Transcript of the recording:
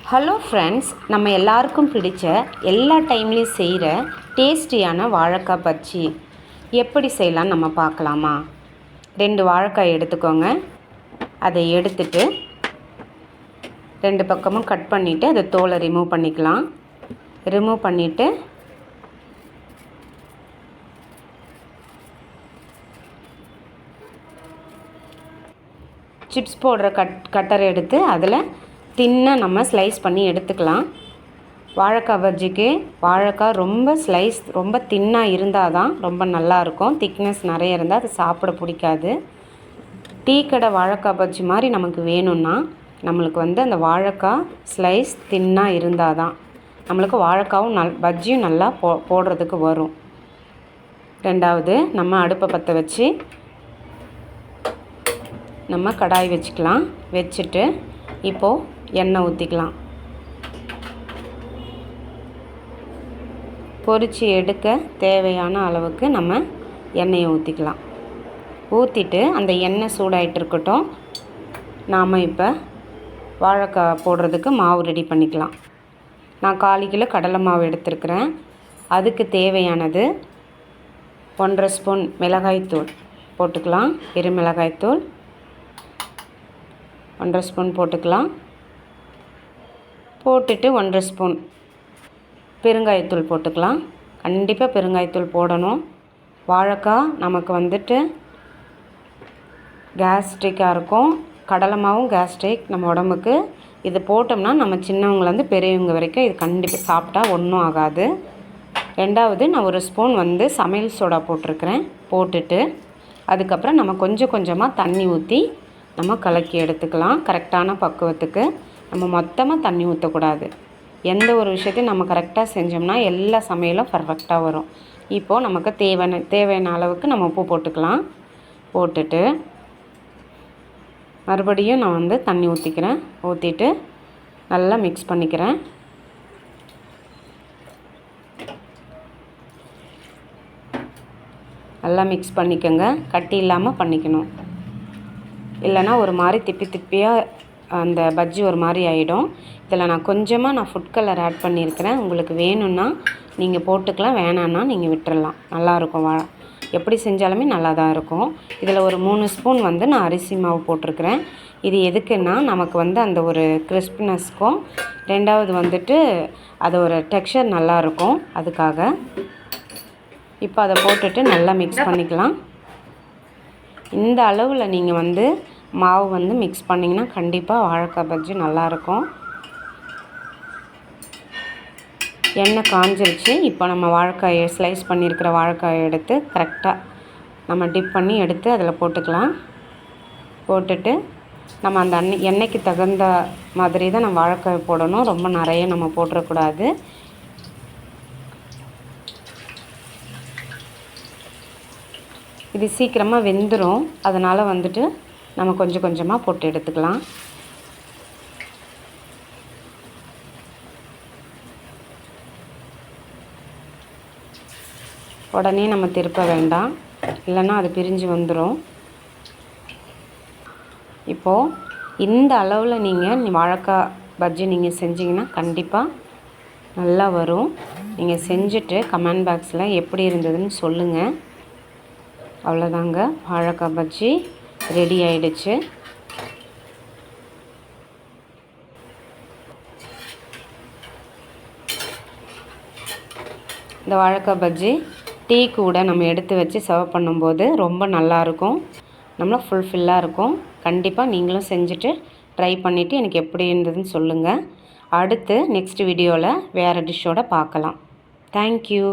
Hello friends, நம்ம எல்லாருக்கும் பிடிச்ச எல்லா டைம்லேயும் செய்கிற டேஸ்டியான வாழைக்காய் பஜ்ஜி எப்படி செய்யலான்னு நம்ம பார்க்கலாமா? 2 வாழைக்காய் எடுத்துக்கோங்க. அதை எடுத்துட்டு 2 பக்கமும் கட் பண்ணிவிட்டு அதை தோலை ரிமூவ் பண்ணிக்கலாம். ரிமூவ் பண்ணிவிட்டு சிப்ஸ் போடுற கட்டரை எடுத்து அதில் தின்னாக நம்ம ஸ்லைஸ் பண்ணி எடுத்துக்கலாம். வாழைக்காய் பஜ்ஜிக்கு வாழைக்காய் ரொம்ப தின்னாக இருந்தால் தான் ரொம்ப நல்லாயிருக்கும். திக்னஸ் நிறைய இருந்தால் அது சாப்பிட பிடிக்காது. டீ கடை வாழைக்காய் பஜ்ஜி மாதிரி நமக்கு வேணும்னா நம்மளுக்கு அந்த வாழைக்காய் ஸ்லைஸ் தின்னாக இருந்தால் தான் நம்மளுக்கு வாழைக்காவும் பஜ்ஜியும் நல்லா போடுறதுக்கு வரும். ரெண்டாவது, நம்ம அடுப்பை பற்ற வச்சு நம்ம கடாய் வச்சுக்கலாம். வச்சுட்டு இப்போது எண்ணெய் ஊற்றிக்கலாம். பொரித்து எடுக்க தேவையான அளவுக்கு நம்ம எண்ணெயை ஊற்றிக்கலாம். ஊற்றிட்டு அந்த எண்ணெய் சூடாகிட்டு இருக்கட்டும். நாம் இப்போ வாழைக்காய் போடுறதுக்கு மாவு ரெடி பண்ணிக்கலாம். நான் 1/4 கிலோ கடலை மாவு எடுத்துருக்கிறேன். அதுக்கு தேவையானது 1/2 ஸ்பூன் மிளகாய்த்தூள் போட்டுக்கலாம். மிளகாய்த்தூள் 1/2 ஸ்பூன் போட்டுக்கலாம். போட்டுட்டு 1/2 ஸ்பூன் பெருங்காயத்தூள் போட்டுக்கலாம். கண்டிப்பாக பெருங்காயத்தூள் போடணும். வாழைக்காய் நமக்கு கேஸ்ட்ரிக்காக இருக்கும். கடலை மாவும் கேஸ்ட்ரிக் நம்ம உடம்புக்கு. இது போட்டோம்னா நம்ம சின்னவங்கலேருந்து பெரியவங்க வரைக்கும் இது கண்டிப்பாக சாப்பிட்டா ஒன்றும் ஆகாது. ரெண்டாவது, நான் 1 ஸ்பூன் சமையல் சோடா போட்டிருக்கிறேன். போட்டுட்டு அதுக்கப்புறம் நம்ம கொஞ்சம் கொஞ்சமாக தண்ணி ஊற்றி நம்ம கலக்கி எடுத்துக்கலாம். கரெக்டான பக்குவத்துக்கு. நம்ம மொத்தமாக தண்ணி ஊற்றக்கூடாது. எந்த ஒரு விஷயத்தையும் நம்ம கரெக்டாக செஞ்சோம்னா எல்லா சமையலும் பர்ஃபெக்டாக வரும். இப்போது நமக்கு தேவையான அளவுக்கு நம்ம உப்பு போட்டுக்கலாம். போட்டுட்டு மறுபடியும் நான் தண்ணி ஊற்றிக்கிறேன். ஊற்றிட்டு நல்லா மிக்ஸ் பண்ணிக்கிறேன். நல்லா மிக்ஸ் பண்ணிக்கோங்க. கட்டி இல்லாமல் பண்ணிக்கணும். இல்லைனா ஒரு மாதிரி திப்பியாக அந்த பஜ்ஜி ஒரு மாதிரி ஆகிடும். இதில் நான் கொஞ்சமாக ஃபுட் கலர் ஆட் பண்ணியிருக்கிறேன். உங்களுக்கு வேணும்னா நீங்கள் போட்டுக்கலாம், வேணான்னா நீங்கள் விட்டுறலாம். நல்லாயிருக்கும். எப்படி செஞ்சாலுமே நல்லா தான் இருக்கும். இதில் ஒரு 3 ஸ்பூன் நான் அரிசி மாவு போட்டிருக்கிறேன். இது எதுக்குன்னா நமக்கு அந்த ஒரு கிறிஸ்பினஸ்க்கும், ரெண்டாவது அது ஒரு டெக்ஸ்சர் நல்லாயிருக்கும். அதுக்காக இப்போ அதை போட்டுட்டு நல்லா மிக்ஸ் பண்ணிக்கலாம். இந்த அளவில் நீங்கள் மாவு மிக்ஸ் பண்ணிங்கன்னா கண்டிப்பாக வாழைக்காய் பஜ்ஜி நல்லாயிருக்கும். எண்ணெய் காஞ்சிருச்சு. இப்போ நம்ம வாழைக்காயை ஸ்லைஸ் பண்ணியிருக்கிற வாழைக்காயை எடுத்து கரெக்டாக நம்ம டிப் பண்ணி எடுத்து அதில் போட்டுக்கலாம். போட்டுட்டு நம்ம அந்த எண்ணெய்க்கு தகுந்த மாதிரி தான் நம்ம வாழைக்காயை போடணும். ரொம்ப நிறைய நம்ம போட்டுறக்கூடாது. இது சீக்கிரமாக வெந்துடும். அதனால் நம்ம கொஞ்சம் கொஞ்சமாக போட்டு எடுத்துக்கலாம். உடனே நம்ம திருப்ப வேண்டாம், இல்லைன்னா அது பிரிஞ்சு வந்துடும். இப்போது இந்த அளவில் நீங்கள் வாழைக்காய் பஜ்ஜி நீங்கள் செஞ்சிங்கன்னா கண்டிப்பாக நல்லா வரும். நீங்கள் செஞ்சுட்டு கமெண்ட் பாக்ஸில் எப்படி இருந்ததுன்னு சொல்லுங்கள். அவ்வளோதாங்க, வாழைக்காய் பஜ்ஜி ரெடி ஆயிடுச்சு. இந்த வாழைக்காய் பஜ்ஜி டீ கூட நம்ம எடுத்து வச்சு சர்வ் பண்ணும்போது ரொம்ப நல்லாயிருக்கும். நம்மள ஃபுல்ஃபில்லாக இருக்கும். கண்டிப்பாக நீங்களும் செஞ்சுட்டு ட்ரை பண்ணிவிட்டு எனக்கு எப்படி இருந்ததுன்னு சொல்லுங்கள். அடுத்து நெக்ஸ்ட் வீடியோவில் வேறு டிஷ்ஷோடு பார்க்கலாம். தேங்க்யூ.